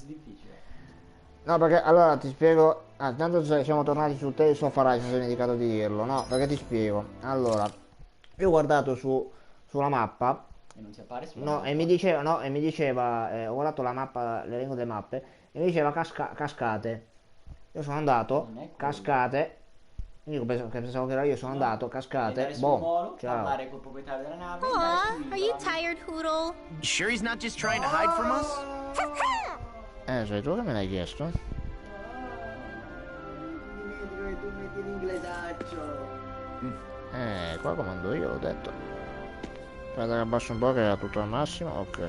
così difficile? No, perché allora ti spiego. Ah, tanto siamo tornati sul te so farai, mi sono dimenticato di dirlo. No, perché ti spiego. Allora, io ho guardato sulla mappa. E non ti appare sulla No, mappa? e mi diceva, ho guardato la mappa, l'elenco delle mappe, e mi diceva cascate. Io sono andato, Non è quello. cascate. Io pensavo che era io, sono No. andato, Devi cascate, andare sul boom, molo, ciao. parlare col proprietario della nave, andare su Aw, are you isola. tired, Hoodle? You sure he's not just trying to hide from us? Sei tu che me l'hai chiesto? Tu metti l'inglesaccio. Qua comando io, l'ho detto. Aspetta che abbasso un po' che era tutto al massimo, ok.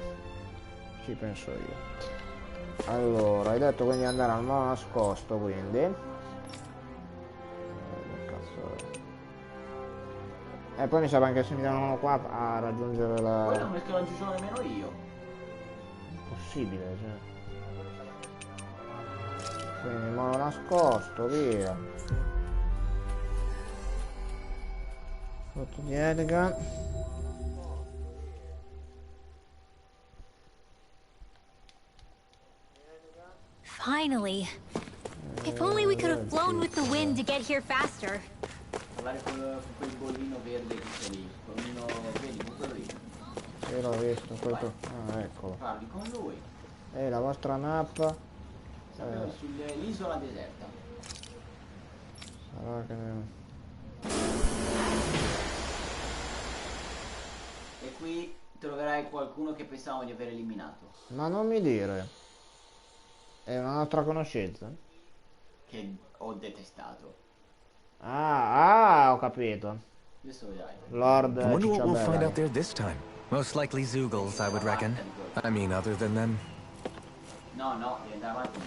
Ci penso io. Allora, hai detto quindi andare al molo nascosto, quindi. E poi mi sa anche se mi danno uno qua a raggiungere la... Quello non riesco a raggiungere nemmeno io. Possibile, cioè. Quindi molo nascosto, via. Frutto di Edgar. Finally. If only we could have flown with the wind to get here faster. Parlare con quel bollino verde che c'è lì. Bollino, vedi, con quello lì. Sì, l'ho visto, quello... Ah, eccolo. Parli con lui. La vostra mappa. Siamo sull'isola deserta. Sarà che... E qui troverai qualcuno che pensavo di aver eliminato. Ma non mi dire. È una nostra conoscenza? Che ho detestato. Ho capito. Adesso vedrai. Lord I wonder what we'll find Cicciabella. out there this time. Most likely Zoogles, I would reckon. I mean, other than them. No, devi andare avanti.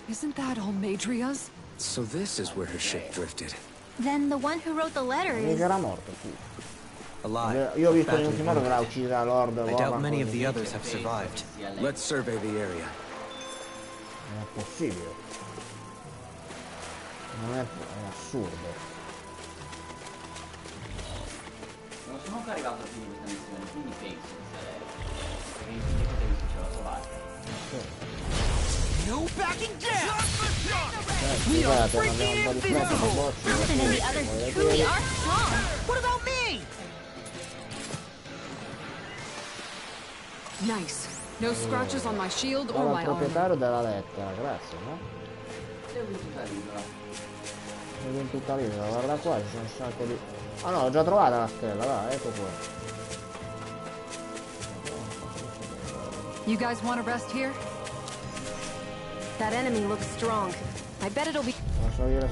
Isn't that all Madria's? So this is where her ship drifted. Then the one who wrote the letter Mica is... era morto, sì. Alive. Io ho visto badly l'ultimo che l'ha wounded. uccisa Lord I doubt Warlock, many of così. the others have survived. Let's survey the area. Non è possibile. Non è assurdo. Non sono ancora arrivato a fine questa missione, quindi penso che sia lei. Perché in fin dei conti ce l'ho trovata. No backing down! Scusate, abbiamo un po' di fretta, ma boccio. Ethan and the others truly are strong. What about me? Nice. No scratches on my shield or Guarda my il armor. proprietario della lettera, grazie, no? Segui tutta l'isola. Sono in tutta l'isola, guarda qua, ci sono un sacco di... Ah no, ho già trovata la stella, va, ecco qua. You guys want to rest here? That enemy looks strong. I bet it'll be... Salire.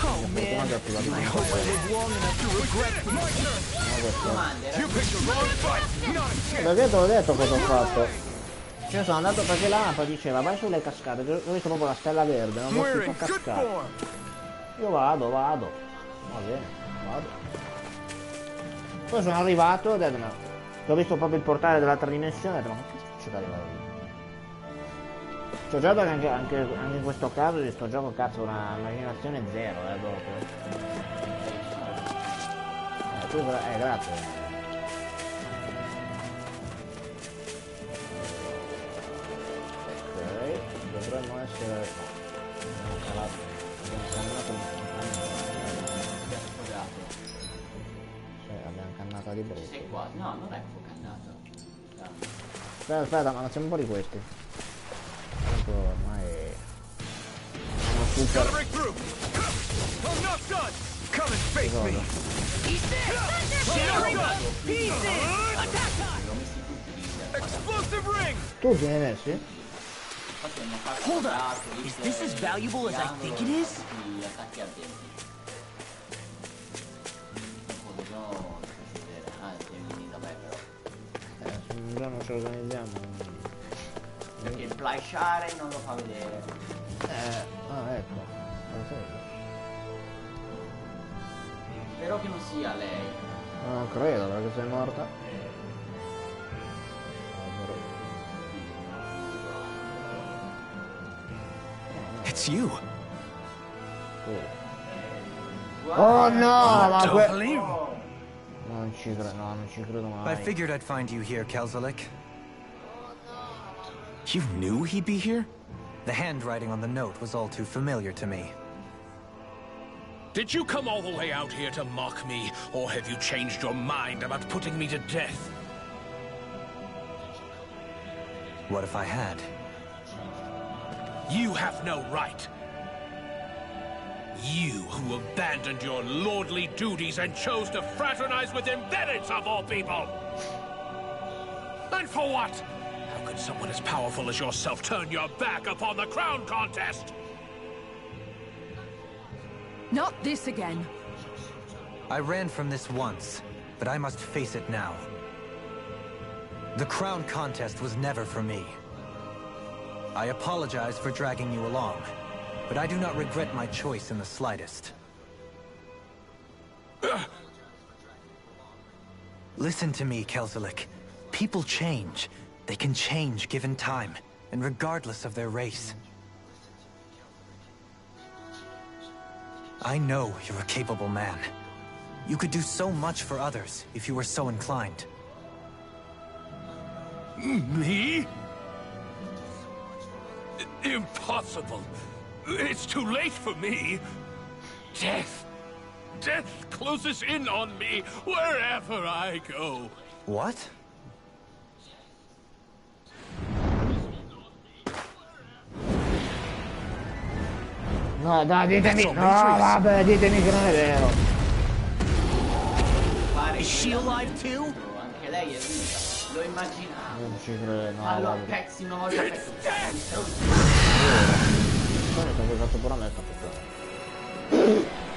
Oh man, I hope I live long enough to regret this. You picked the wrong fight, not a chance. Perché te l'ho detto cosa ho fatto? Cioè sono andato perché la mappa diceva vai sulle cascate, ho visto proprio la stella verde, non ho We're visto in good cascate. form. Io vado. Va bene, vado. Poi sono arrivato e ho detto, ma ho visto proprio il portale dell'altra dimensione e ho detto, ma che c'è da arrivare lì? Cioè già che anche in questo caso di sto gioco cazzo una immaginazione zero, proprio. Grazie. Ok, dovremmo essere... Abbiamo calato. Abbiamo cannata di brutto. Sei quasi. No, non è proprio cannato. Aspetta, ma facciamo un po' di questi. Tanto ormai... Sono super... Gotta break through. I'm not done. Come and face me. Explosive ring. Tu ti ne hai messi? Hold up. Is this as valuable as I think it is? Attacchi ardenti. Un giorno ci organizziamo. Perché il flashare non lo fa vedere. Ecco. Spero che non sia lei. Non credo, perché sei morta. It's you. Oh no, ma Don't believe. non ci credo mai. I figured I'd find you here, Kelzalik. You knew he'd be here? The handwriting on the note was all too familiar to me. Did you come all the way out here to mock me, or have you changed your mind about putting me to death? What if I had? You have no right. You who abandoned your lordly duties and chose to fraternize with inventives of all people! And for what? How could someone as powerful as yourself turn your back upon the crown contest? Not this again. I ran from this once, but I must face it now. The crown contest was never for me. I apologize for dragging you along, but I do not regret my choice in the slightest. Listen to me, Kelzelik. People change. They can change given time, and regardless of their race. I know you're a capable man. You could do so much for others if you were so inclined. Me? Impossible. It's too late for me. Death. Death closes in on me wherever I go. What? No, dai, ditemi. No, vabbè, ditemi che non è vero. Is she alive too? Anche lei è viva. Lo immaginavo. Non ci credo, no. Allora, pezzi una volta che Ho fatto pure a me,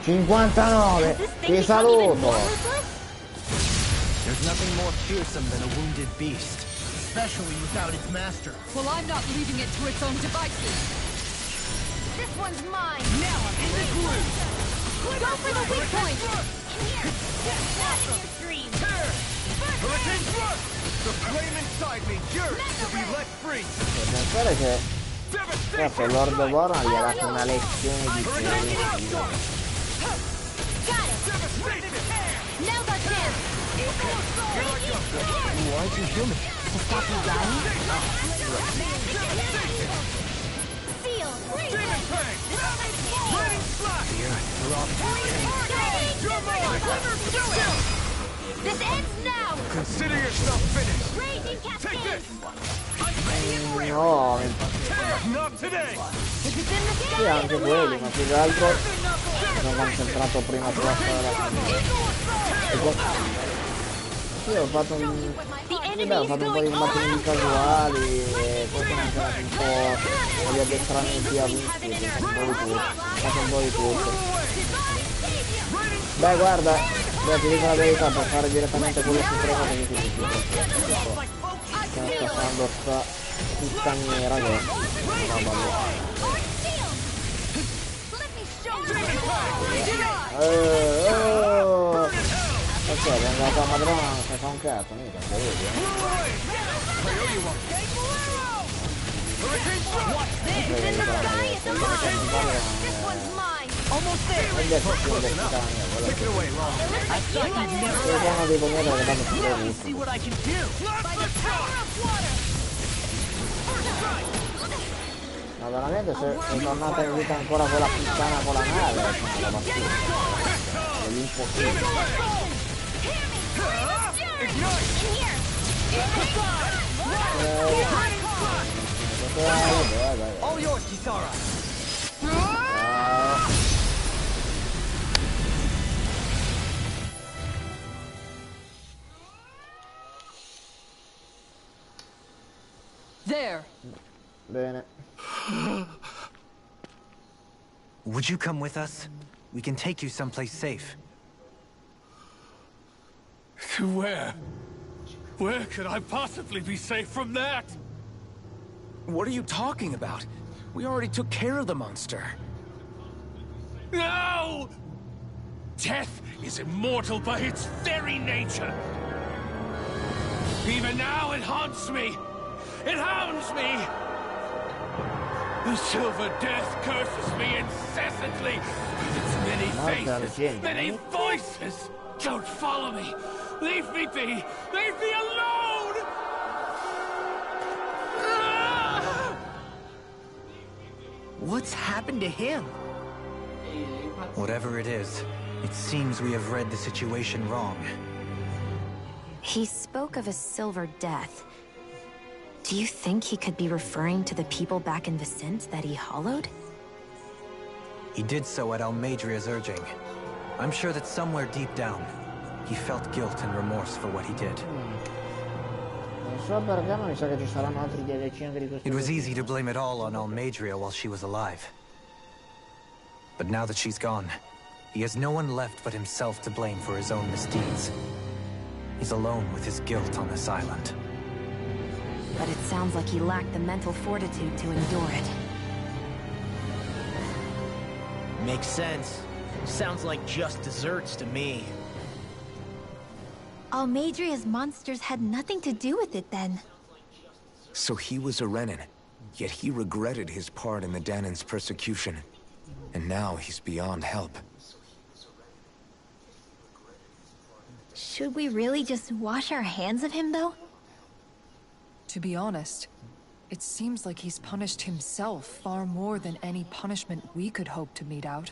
59. Ti saluto. There's nothing more fearsome than a wounded beast. Especially without its master. Well, I'm not leaving it to its own devices. This one's mine. Now I'm in the groove. Go for the weak point. Not in your dreams. Hurricane thrust! The flame inside me yearns to be let free. Pensare che questo Lord Warren gli ha dato una lezione di teoria. Now got this. Why is he human? To stop you dying? Seal. Demon Fang! Raining slash! This ends now. Consider yourself finished. Raging Take this! cascade. No, Not today! If it's in the sì, sky, anche it'll quelli, run. ma più che altro sono concentrato prima sulla storia. Sì, ho fatto un... Beh, ho fatto un po' di combattimenti casuali e poi sono anche andato un po' di addestramenti a visti, ho fatto un po' di tutto. Beh, guarda, ti dico la verità, per fare direttamente quello supremo che mi piace più. Stiamo passando sta puttaniera che è una roba. Ok, è andata a madrona, non si fa un cazzo, mica, lo vedi, Adesso si vede che cambia, quello che devo mettere che tanto si vede ma veramente se è tornata in vita ancora quella puttana con la nave, è una battuta. È l'impossibile. All yours, Kisara. There. Bene. Would you come with us? We can take you someplace safe. To where? Where could I possibly be safe from that? What are you talking about? We already took care of the monster. No! Death is immortal by its very nature. Even now it haunts me. It hounds me. The silver death curses me incessantly with its many faces, many voices. Don't follow me. Leave me be. Leave me alone. What's happened to him? Whatever it is, it seems we have read the situation wrong. He spoke of a silver death. Do you think he could be referring to the people back in Vicente that he hollowed? He did so at Almadria's urging. I'm sure that somewhere deep down, he felt guilt and remorse for what he did. Non so perché, ma mi sa che ci saranno altri DLC anche di questo. It was easy to blame it all on Almadria while she was alive. But now that she's gone, he has no one left but himself to blame for his own misdeeds. He's alone with his guilt on this island. But it sounds like he lacked the mental fortitude to endure it. Makes sense. Sounds like just desserts to me. Almadria's monsters had nothing to do with it then. So he was a Renin, yet he regretted his part in the Danan's persecution. And now he's beyond help. Should we really just wash our hands of him, though? To be honest, it seems like he's punished himself far more than any punishment we could hope to mete out.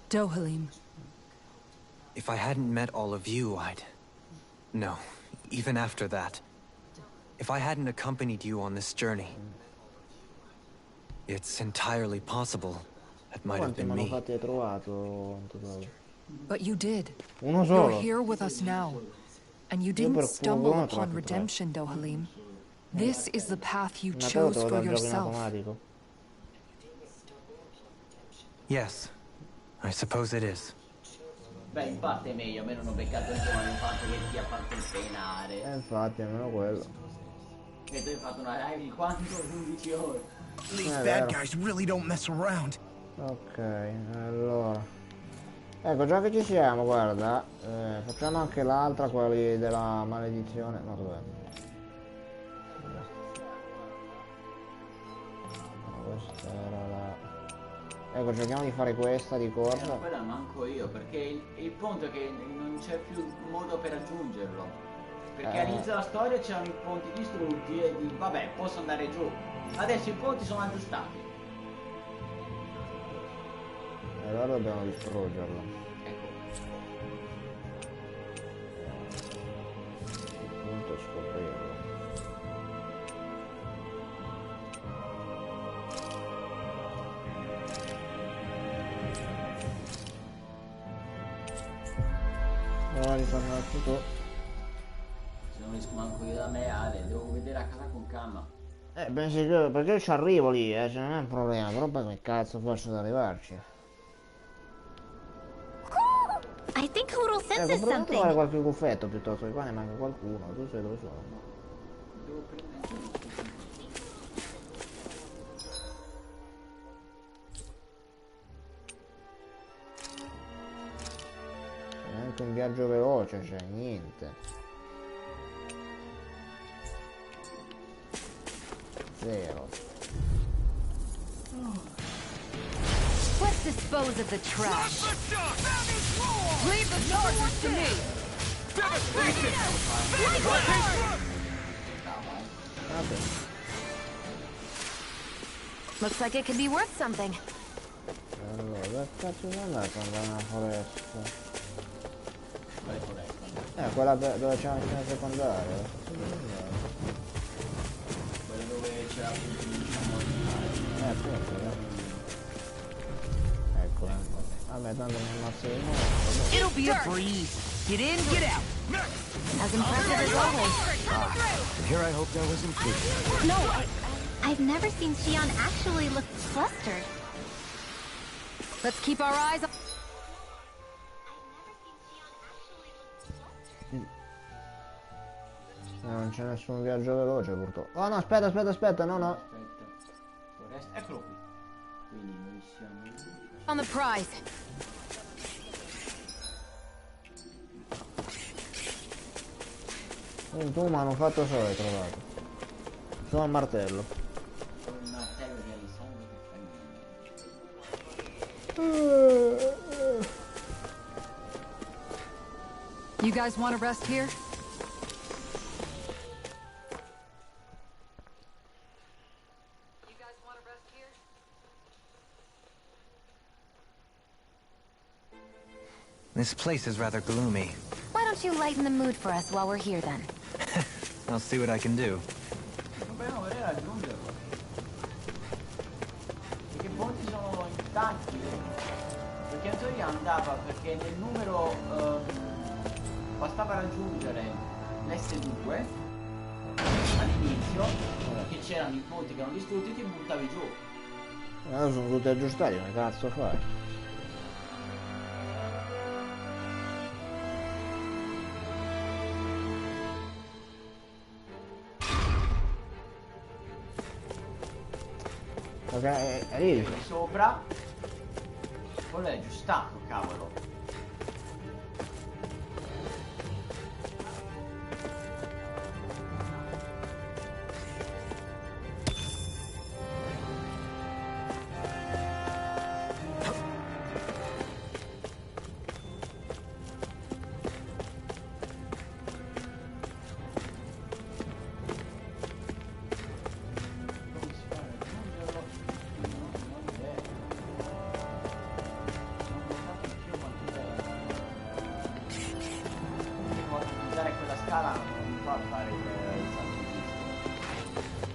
Dohalim. If I hadn't met all of you, No, even after that. If I hadn't accompanied you on this journey, it's entirely possible that might have been me. Quanti hai trovato in totale? But you did. Uno solo. You're here with us now. And you didn't stumble upon redemption, Dohalim. This is the path you chose for yourself. Yes, I suppose it is. Beh, in parte è meglio, almeno non ho beccato il giovane, il fatto che ti ha fatto impenare. Infatti, almeno quello. E tu hai fatto una live di quanto? 11 ore. These bad guys really don't mess around. Ok, allora. Ecco, già che ci siamo, guarda. Facciamo anche l'altra, quelli della maledizione. No, dov'è? Questa era la... Ecco, cerchiamo di fare questa di corsa. Quella manco io, perché il punto è che non c'è più modo per raggiungerlo. Perché all'inizio della storia c'erano i ponti distrutti e di vabbè, posso andare giù. Adesso i ponti sono aggiustati. E allora dobbiamo distruggerlo. Ecco. Il punto è scoprirlo. Allora ritorno tutto. Se non riesco manco io da me, Ale, devo vedere a casa con calma. Pensi che... perché io ci arrivo lì, se non è un problema, però poi come cazzo faccio ad arrivarci? I think Hoodle senses Proviamo a something. trovare qualche buffetto piuttosto, che qua ne manca qualcuno, tu sai dove sono? Devo prendere. Neanche un viaggio veloce, cioè niente. Zero. Let's dispose of the trash. Leave the charges to me! Okay. Looks like it could be worth something. Allora, dove cazzo è andato andare nella foresta? Quella dove c'è la missione secondaria. Quella dove c'era appunto diciamo Appunto, ecco. Vabbè, tanto mi ammazzo di nuovo. It'll be a breeze. Get in, get out. As impressive as always. And here I hope that wasn't true. No, I've never seen Shion actually look flustered. Let's keep our eyes on... Non c'è nessun viaggio veloce purtroppo. Oh no, aspetta, no. Aspetta. Foresta, eccolo qui. Quindi noi siamo. on the prize. Tu manufatto solo hai trovato. Solo il martello. Un martello di alisangue che fa niente. You guys want to rest here? This place is rather gloomy. Why don't you lighten the mood for us while we're here then? I'll see what I can do. Dobbiamo vedere raggiungerlo. Perché i ponti sono in tanti. Perché in teoria andava, perché nel numero bastava raggiungere l'S2 all'inizio, che c'erano i ponti che erano distrutti, ti buttavi giù. Adesso sono tutti aggiustati, come cazzo fai? Ok, arrivi. Sopra. Quello è aggiustato, cavolo.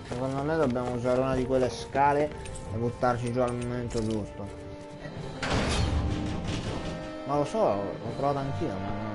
Secondo me dobbiamo usare una di quelle scale e buttarci giù al momento giusto. Ma lo so, l'ho trovato anch'io, ma non...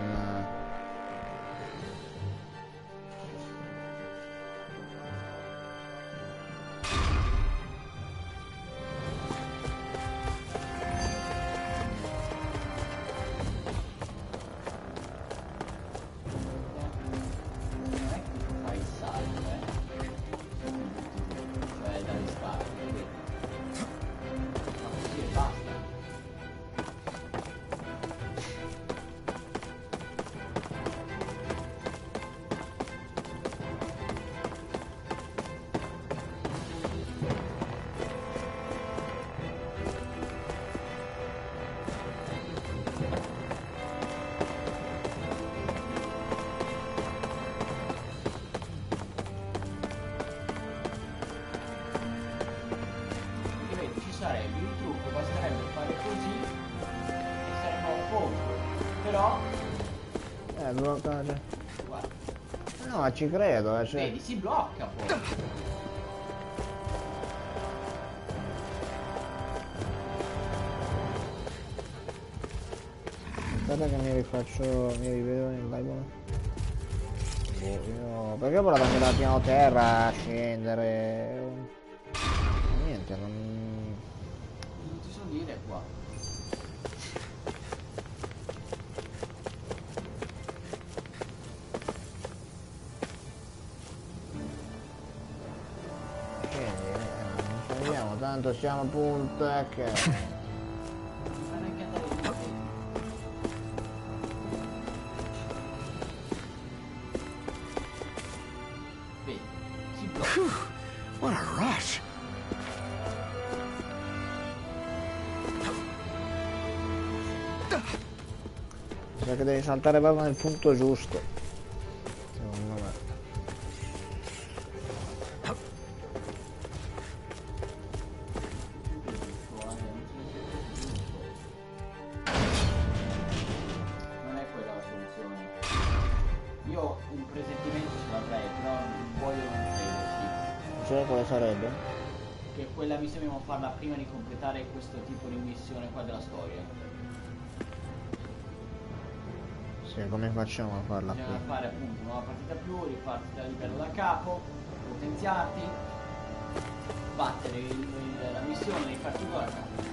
No, ci credo, cioè... Vedi, si blocca poi. Aspetta che mi rifaccio, mi rivedo nel Bible. Perché ho provato anche dal piano terra a scendere. Niente, non ti so dire qua. Tanto siamo appunto che... What a rush! Mi sa che devi saltare proprio nel punto giusto. Secondo me. Quale sarebbe? Che quella missione dobbiamo farla prima di completare questo tipo di missione qua della storia. Sì, come facciamo a farla? Bisogna fare appunto una nuova partita più, rifarti da livello da capo, potenziarti, battere la missione, rifarti da capo.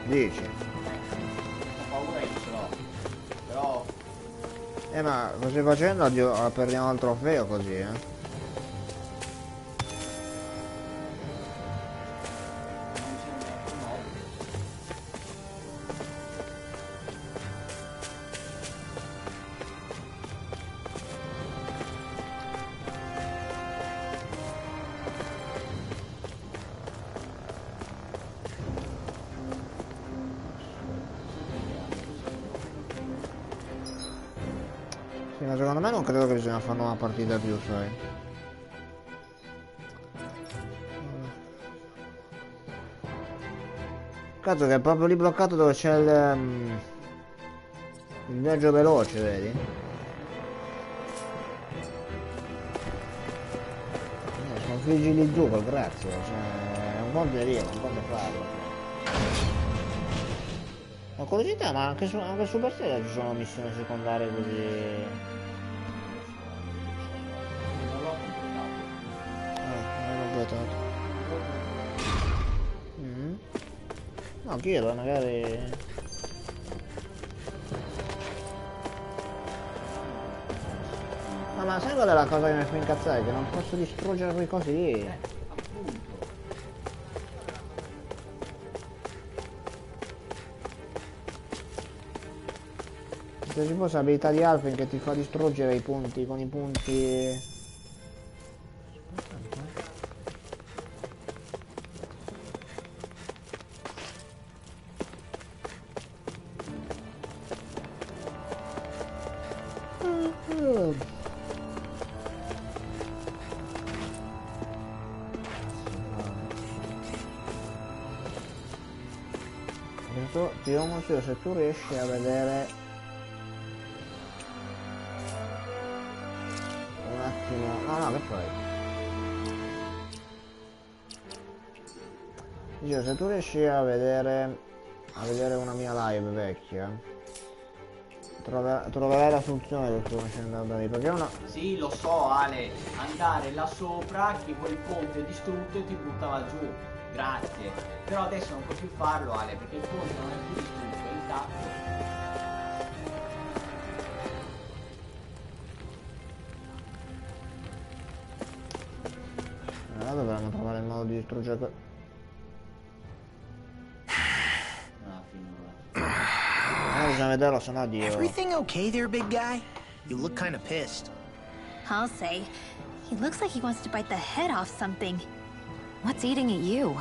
Dici? Questa paura io ce l'ho. Però... ma così facendo perdiamo il trofeo così, Sì, ma secondo me non credo che bisogna fare una partita più, sai. Ok, Cazzo che è proprio lì bloccato dove c'è il viaggio veloce, vedi? Sconfiggi lì giù col grazie, cioè è un conto di dire, un conto di farlo. Ho curiosità, ma anche su Super Serie ci sono missioni secondarie così. Non l'ho completato. Non l'ho completato. No, chiedo, magari. No, ma sai qual è la cosa che mi fa incazzare? Che non posso distruggere quei cosi lì. Se ci fosse abilità di Alphen che ti fa distruggere i punti con i punti. Ti ho consiglio se tu riesci a vedere un attimo. No, che fai? Dicevo, se tu riesci a vedere una mia live vecchia, troverai la soluzione per come c'è andato da lì, perché è una. Sì, lo so Ale, andare là sopra che quel ponte distrutto e ti buttava giù. Grazie. Però adesso non puoi più farlo Ale, perché il ponte non è più distrutto, è intatto. Allora dovranno trovare il modo di distruggere bisogna vederlo, sennò Dio. Everything okay there, big guy? You look kind of pissed. I'll say. He looks like he wants to bite the head off something. What's eating at you?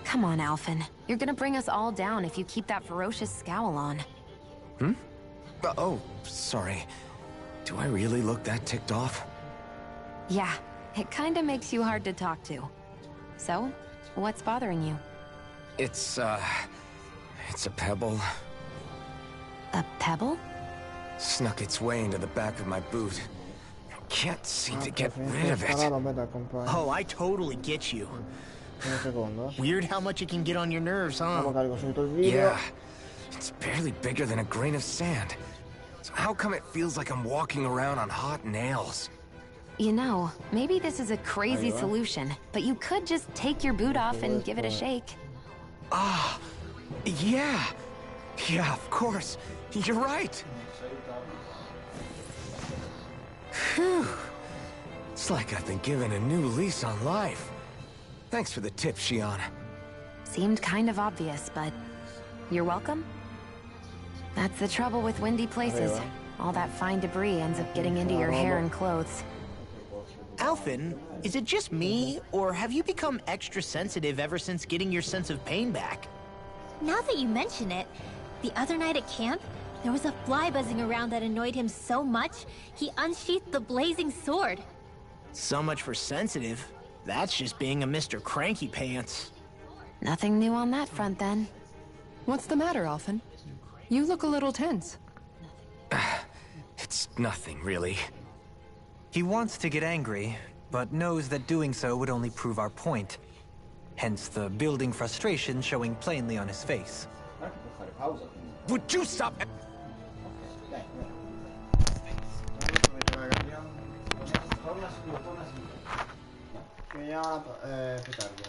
Come on, Alphen. You're gonna bring us all down if you keep that ferocious scowl on. Oh, sorry. Do I really look that ticked off? Yeah, it kinda makes you hard to talk to. So, what's bothering you? It's a pebble. A pebble? Snuck its way into the back of my boot. I can't seem to get rid of it. Oh, I totally get you. Un secondo. Weird how much it can get on your nerves, huh? Carico subito il video. Yeah, it's barely bigger than a grain of sand. So how come it feels like I'm walking around on hot nails? You know, maybe this is a crazy solution, but you could just take your boot off and give it a shake. Ah, yeah. Yeah, of course. You're right. Phew. It's like I've been given a new lease on life. Thanks for the tip, Shion. Seemed kind of obvious, but you're welcome. That's the trouble with windy places. All that fine debris ends up getting into your hair and clothes. Alphen, is it just me, or have you become extra sensitive ever since getting your sense of pain back? Now that you mention it, the other night at camp, there was a fly buzzing around that annoyed him so much, he unsheathed the blazing sword. So much for sensitive. That's just being a Mr. Cranky Pants. Nothing new on that front, then. What's the matter, Alphen? You look a little tense. It's nothing, really. He wants to get angry, but knows that doing so would only prove our point. Hence the building frustration showing plainly on his face. Would you stop? Più tardi.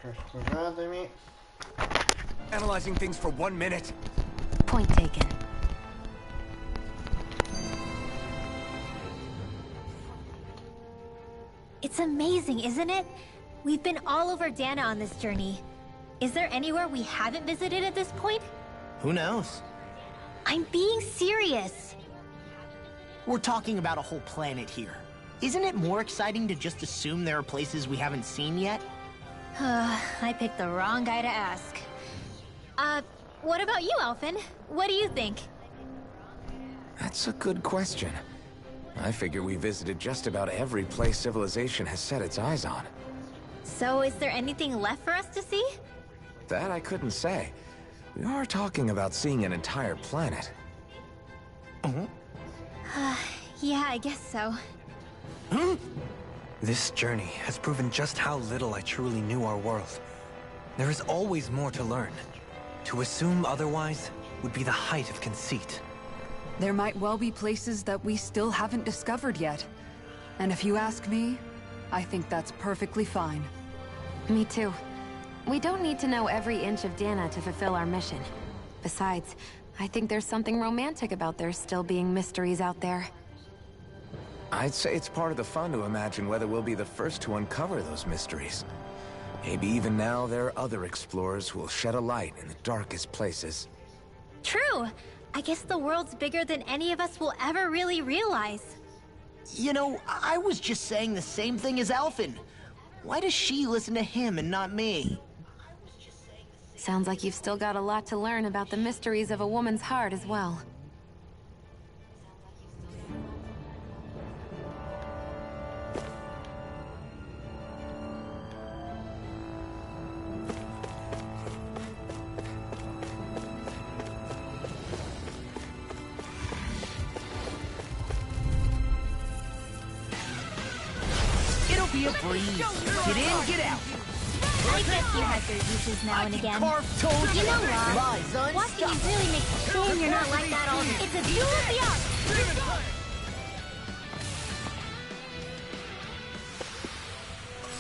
Scusatemi. Analyzing things for 1 minute. Point taken. It's amazing, isn't it? We've been all over Dana on this journey. Is there anywhere we haven't visited at this point? Who knows? I'm being serious. We're talking about a whole planet here. Isn't it more exciting to just assume there are places we haven't seen yet? I picked the wrong guy to ask. What about you, Alphen? What do you think? That's a good question. I figure we visited just about every place civilization has set its eyes on. So is there anything left for us to see? That I couldn't say. We are talking about seeing an entire planet. Yeah, I guess so. This journey has proven just how little I truly knew our world. There is always more to learn. To assume otherwise would be the height of conceit. There might well be places that we still haven't discovered yet. And if you ask me, I think that's perfectly fine. Me too. We don't need to know every inch of Dana to fulfill our mission. Besides, I think there's something romantic about there still being mysteries out there. I'd say it's part of the fun to imagine whether we'll be the first to uncover those mysteries. Maybe even now there are other explorers who will shed a light in the darkest places. True. I guess the world's bigger than any of us will ever really realize. You know, I was just saying the same thing as Alphen. Why does she listen to him and not me? Sounds like you've still got a lot to learn about the mysteries of a woman's heart as well. It'll be a breeze. Get in, get out. I guess you have your uses now and again. You know what? Watching you really makes a shame you're not like that all. It's a duel of the arts.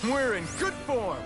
We're in good form!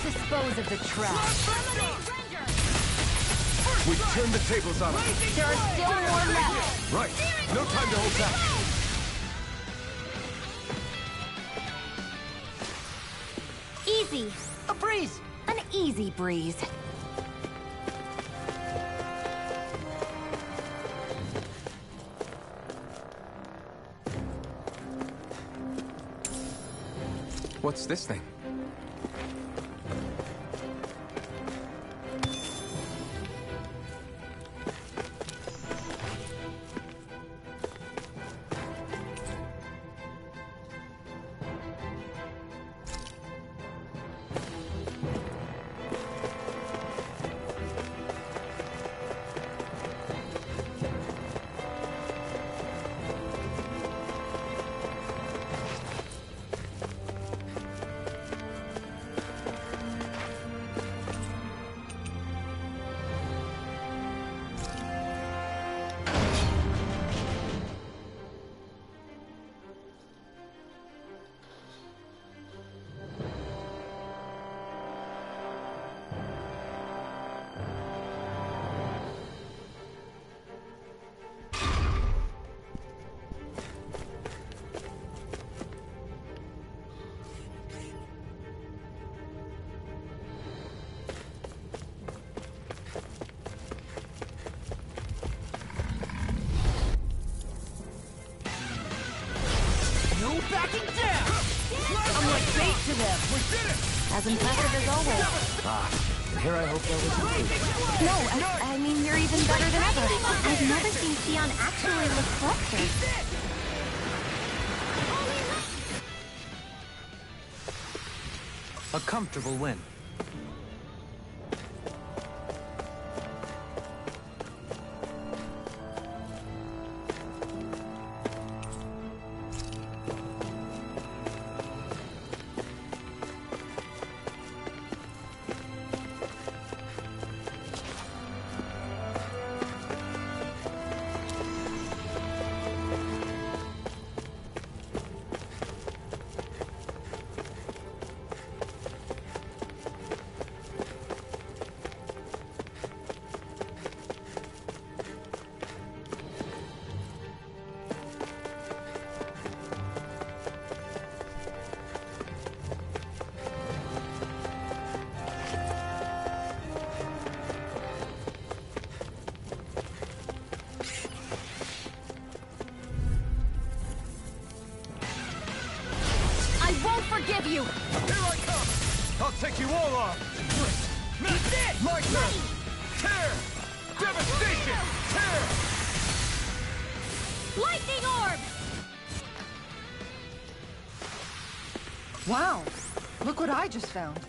Dispose of the trash. We've turned the tables on them. There are still more left. Right. No time to hold back. Easy. A breeze. An easy breeze. What's this thing? backing down! I'm like bait to them! We did it! As impressive as always. Here I hope that was complete. No, I mean, you're even better than ever. I've never seen Sion actually look flustered. A comfortable win. Forgive you! Here I come! I'll take you all on! That's it! My turn! Tear! Devastation! Tear! Lightning orb! Wow, look what I just found.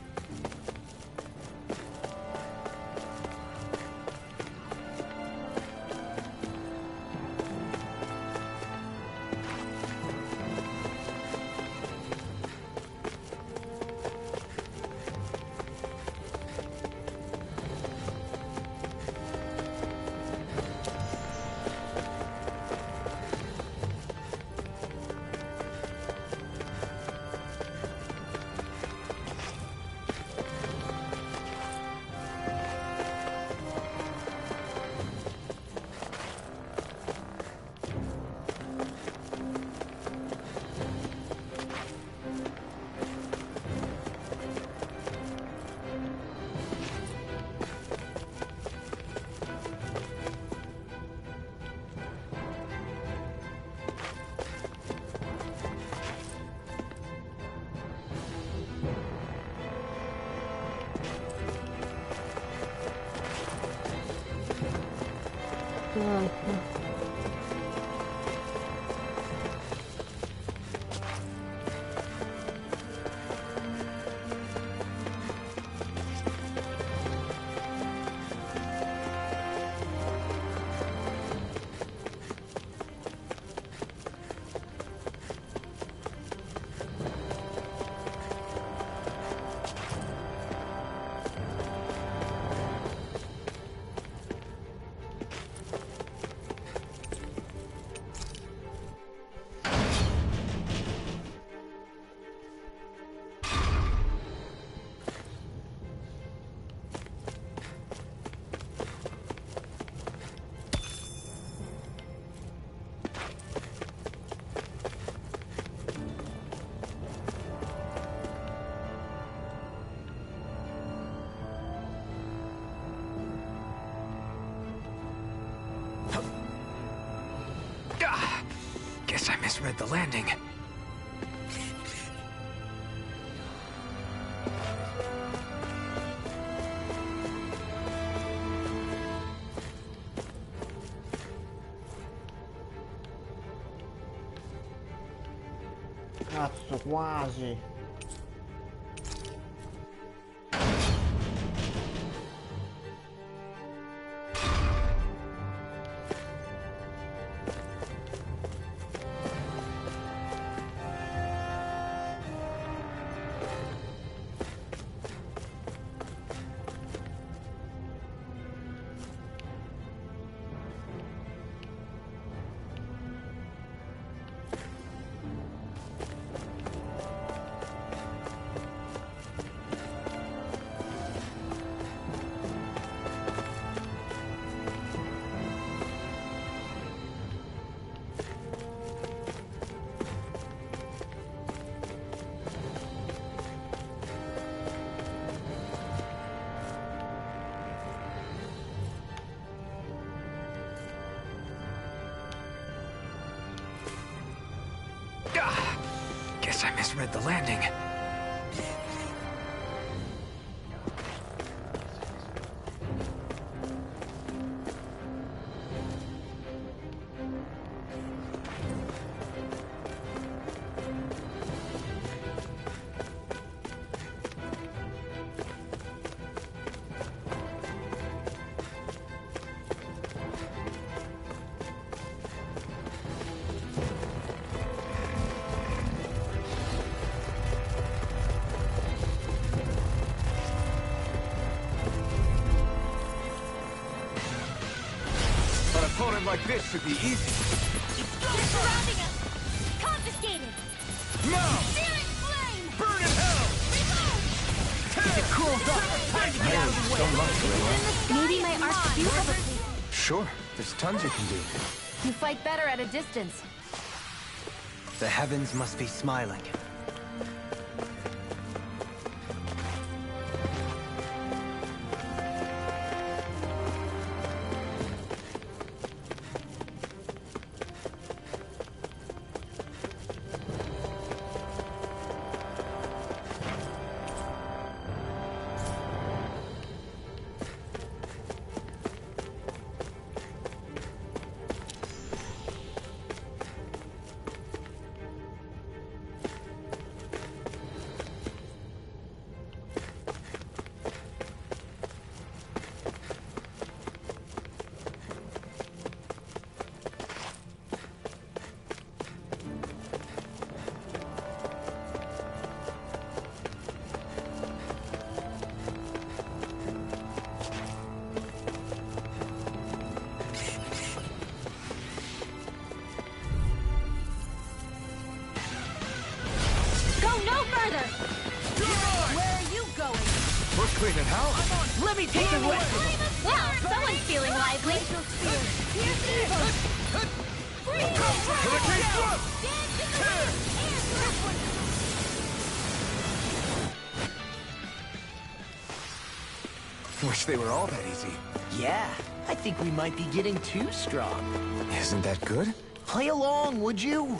Guess I misread the landing. Cazzo, quasi. Guess I misread the landing. Like this should be easy. They're surrounding us! Confiscated! Now! Searing flame! Burn in hell! Reload! If it cools off, time to get out of the way. Maybe my arch do have a... Sure, there's tons you can do. You fight better at a distance. The heavens must be smiling. Cleaning house? Let me take the rest of them. Well, someone's feeling lively. Hurricane thrust! Wish they were all that easy. Yeah, I think we might be getting too strong. Isn't that good? Play along, would you?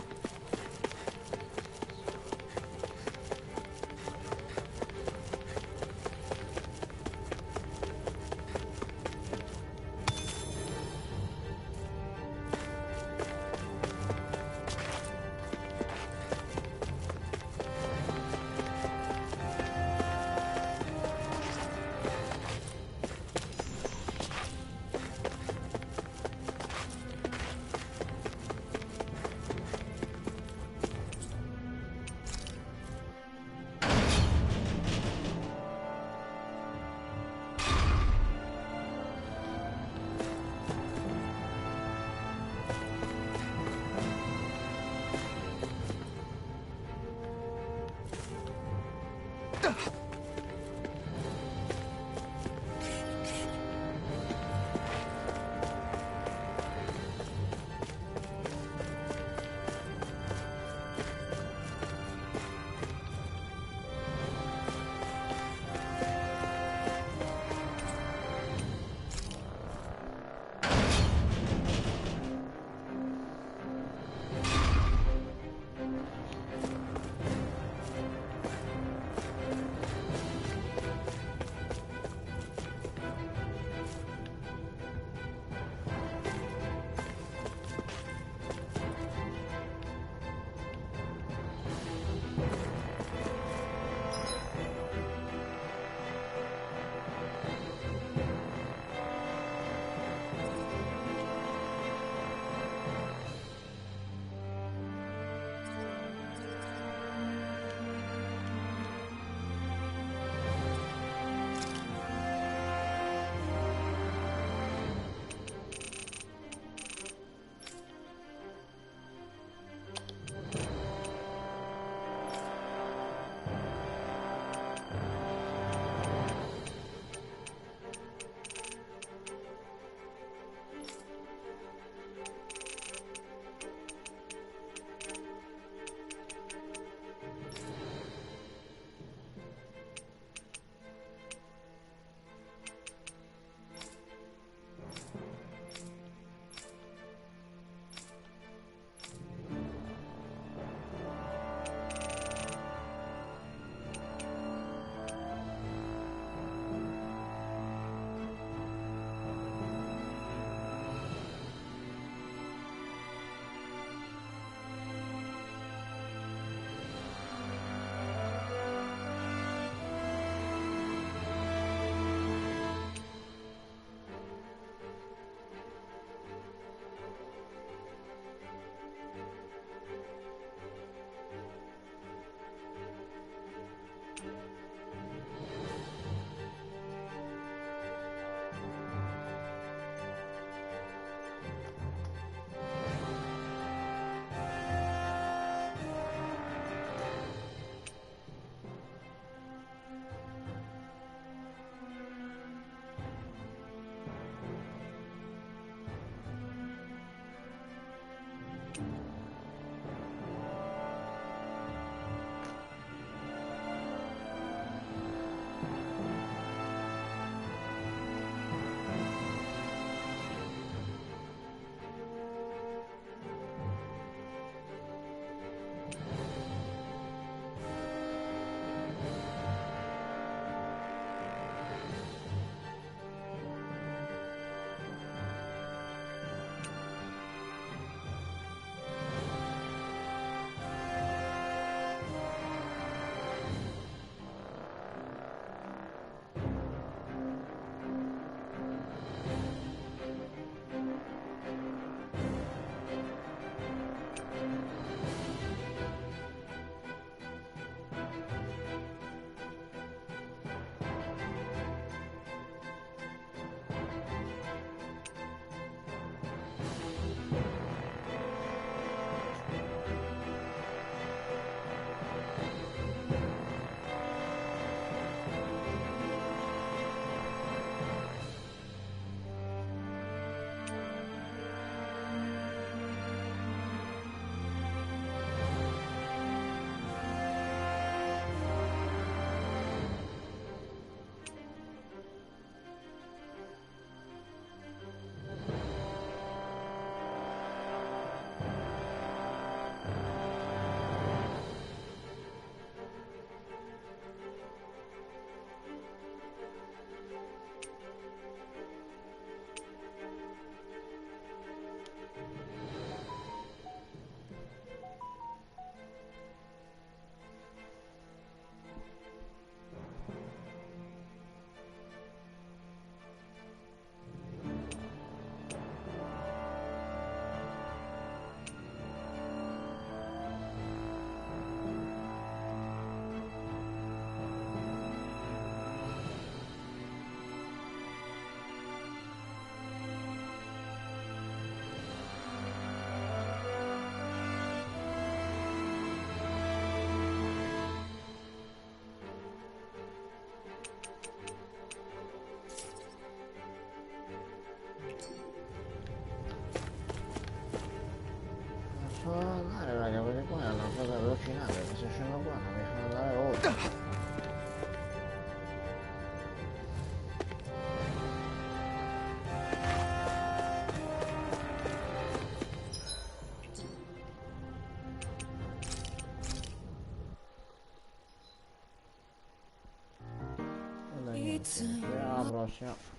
solo andare, raga, perché qua è una cosa allucinante, che se scendo qua non mi fa andare oltre. Alla prossima.